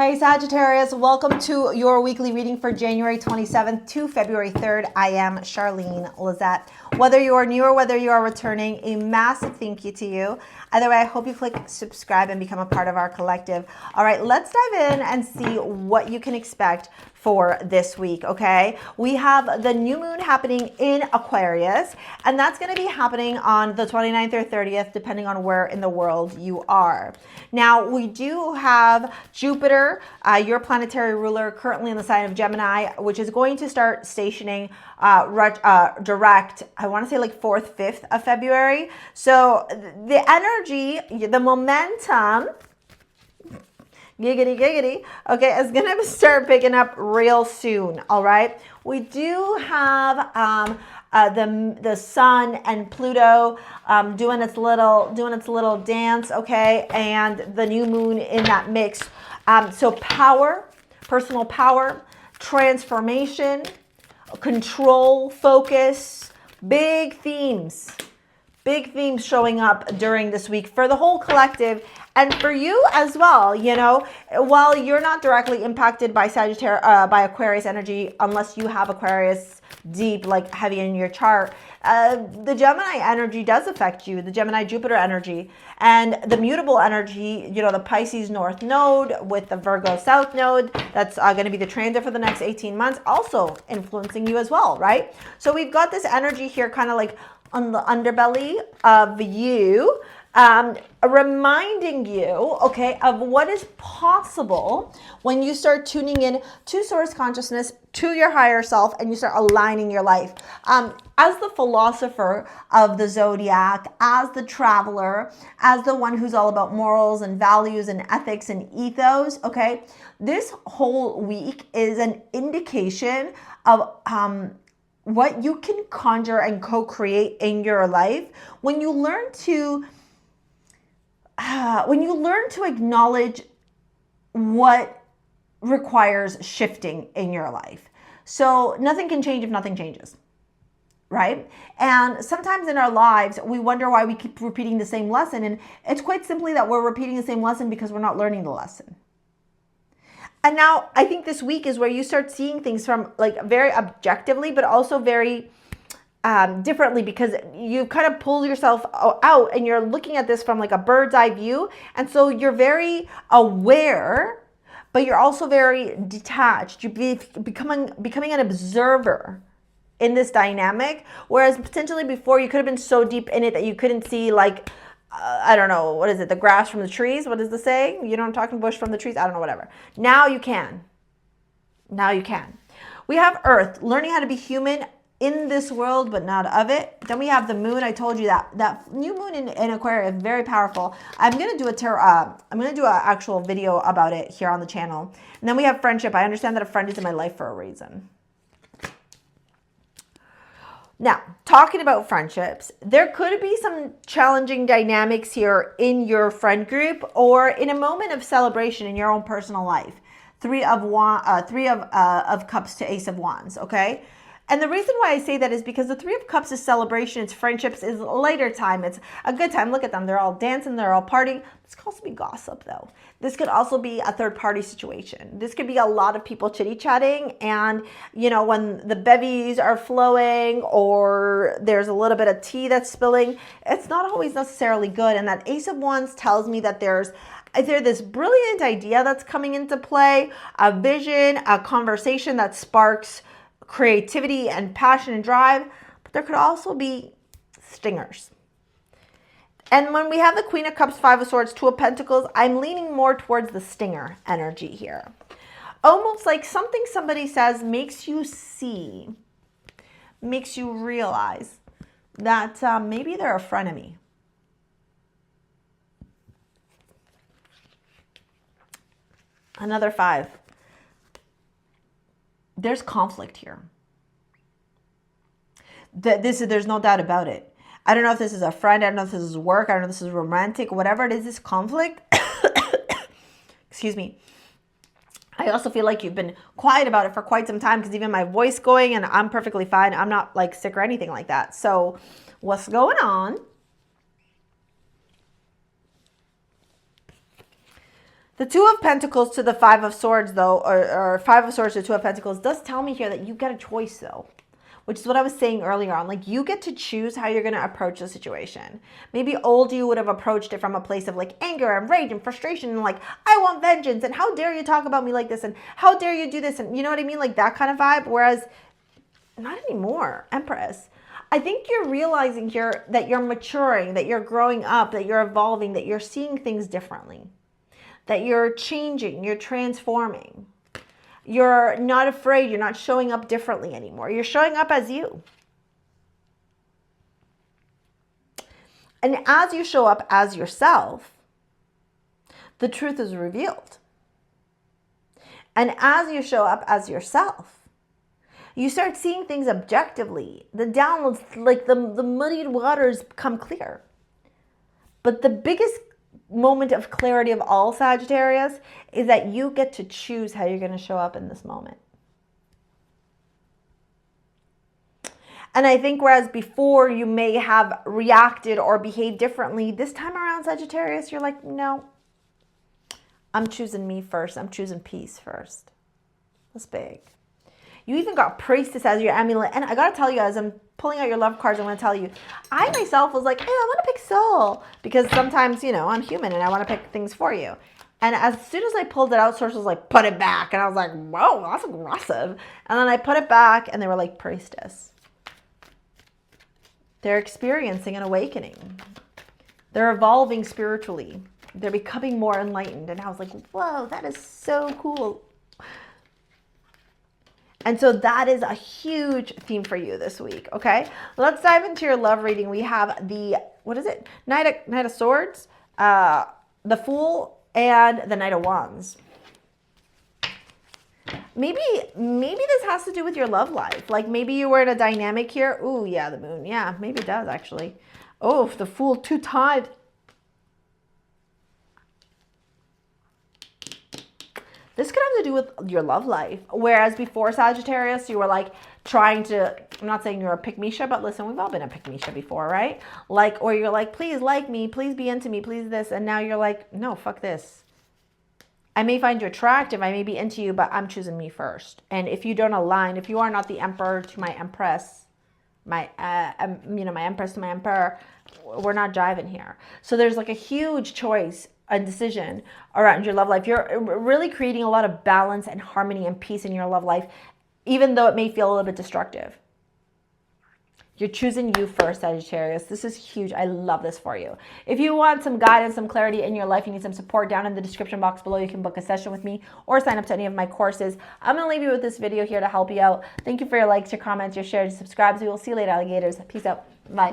Hey Sagittarius, welcome to your weekly reading for January 27th to February 3rd. I am Charlene Lizette. Whether you are new or whether you are returning, a massive thank you to you. Either way, I hope you click subscribe and become a part of our collective. All right, let's dive in and see what you can expect for this week, okay? We have the new moon happening in Aquarius, and that's going to be happening on the 29th or 30th, depending on where in the world you are. Now, we do have Jupiter, your planetary ruler, currently in the sign of Gemini, which is going to start stationing direct, I want to say like 4th, 5th of February. So the energy, the momentum, giggity, okay, is going to start picking up real soon, all right? We do have the Sun and Pluto doing its little dance, okay, and the new moon in that mix. So power, personal power, transformation, control, focus, big themes showing up during this week for the whole collective and for you as well. You know, while you're not directly impacted by by Aquarius energy, unless you have Aquarius deep, like heavy in your chart, the Gemini energy does affect you, the Gemini Jupiter energy, and the mutable energy, you know, the Pisces North node with the Virgo South node, that's going to be the transit for the next 18 months, also influencing you as well, right? So we've got this energy here kind of like on the underbelly of you, reminding you, okay, of what is possible when you start tuning in to source consciousness, to your higher self, and you start aligning your life. As the philosopher of the zodiac, as the traveler, as the one who's all about morals and values and ethics and ethos, okay, this whole week is an indication of what you can conjure and co-create in your life when you learn to acknowledge what requires shifting in your life. So nothing can change if nothing changes, right? And sometimes in our lives, we wonder why we keep repeating the same lesson. And it's quite simply that we're repeating the same lesson because we're not learning the lesson. And now I think this week is where you start seeing things from like very objectively, but also very differently, because you kind of pull yourself out and you're looking at this from like a bird's eye view. And so you're very aware, but you're also very detached. You're becoming an observer in this dynamic. Whereas potentially before you could have been so deep in it that you couldn't see like, I don't know, what is it? The grass from the trees? What is the saying? You know what I'm talking, bush from the trees? I don't know, whatever. Now you can. Now you can. We have Earth, learning how to be human in this world, but not of it. Then we have the moon. I told you that new moon in Aquarius is very powerful. I'm going to do an actual video about it here on the channel. And then we have friendship. I understand that a friend is in my life for a reason. Now, talking about friendships, there could be some challenging dynamics here in your friend group or in a moment of celebration in your own personal life. Three of Cups to Ace of Wands, okay? And the reason why I say that is because the Three of Cups is celebration, it's friendships, is later time. It's a good time. Look at them. They're all dancing. They're all partying. This could also be gossip, though. This could also be a third-party situation. This could be a lot of people chitty-chatting. And, you know, when the bevies are flowing or there's a little bit of tea that's spilling, it's not always necessarily good. And that Ace of Wands tells me that there's either this brilliant idea that's coming into play, a vision, a conversation that sparks creativity and passion and drive, but there could also be stingers. And when we have the Queen of Cups, Five of Swords, Two of Pentacles, I'm leaning more towards the stinger energy here. Almost like something somebody says makes you see, makes you realize that maybe they're a frenemy. Another five. There's conflict here. There's no doubt about it. I don't know if this is a friend. I don't know if this is work. I don't know if this is romantic. Whatever it is, this conflict. Excuse me. I also feel like you've been quiet about it for quite some time because even my voice going and I'm perfectly fine. I'm not like sick or anything like that. So what's going on? The Two of Pentacles to the Five of Swords, though, or Five of Swords to Two of Pentacles, does tell me here that you get a choice, though, which is what I was saying earlier on. Like, you get to choose how you're going to approach the situation. Maybe old you would have approached it from a place of like anger and rage and frustration and like, I want vengeance and how dare you talk about me like this and how dare you do this, and you know what I mean? Like that kind of vibe. Whereas not anymore, Empress. I think you're realizing here that you're maturing, that you're growing up, that you're evolving, that you're seeing things differently, that you're changing, you're transforming. You're not afraid. You're not showing up differently anymore. You're showing up as you. And as you show up as yourself, the truth is revealed. And as you show up as yourself, you start seeing things objectively. The downloads, like the muddied waters, become clear. But the biggest moment of clarity of all, Sagittarius, is that you get to choose how you're going to show up in this moment. And I think whereas before you may have reacted or behaved differently, this time around, Sagittarius, you're like, no, I'm choosing me first. I'm choosing peace first. That's big. You even got Priestess as your amulet. And I got to tell you guys, I'm pulling out your love cards. I'm going to tell you, I myself was like, hey, I want to pick Soul. Because sometimes, you know, I'm human and I want to pick things for you. And as soon as I pulled it out, Source was like, put it back. And I was like, whoa, that's aggressive. And then I put it back and they were like, Priestess. They're experiencing an awakening. They're evolving spiritually. They're becoming more enlightened. And I was like, whoa, that is so cool. And so that is a huge theme for you this week, okay? Let's dive into your love reading. We have the, what is it? Knight of Swords, the Fool, and the Knight of Wands. Maybe this has to do with your love life. Like maybe you were in a dynamic here. Ooh, yeah, the Moon. Yeah, maybe it does actually. Oh, the Fool 2 times. This could have to do with your love life. Whereas before, Sagittarius, you were like trying to, I'm not saying you're a pick-me-sha, but listen, we've all been a pick-me-sha before, right? Like, or you're like, please like me, please be into me, please this. And now you're like, no, fuck this. I may find you attractive, I may be into you, but I'm choosing me first. And if you don't align, if you are not the emperor to my empress, my empress to my emperor, we're not jiving here. So there's like a huge choice, a decision around your love life. You're really creating a lot of balance and harmony and peace in your love life, even though it may feel a little bit destructive. You're choosing you first, Sagittarius. This is huge. I love this for you. If you want some guidance, some clarity in your life, you need some support, down in the description box below, you can book a session with me or sign up to any of my courses. I'm going to leave you with this video here to help you out. Thank you for your likes, your comments, your shares, your subscribes. We will see you later, alligators. Peace out. Bye.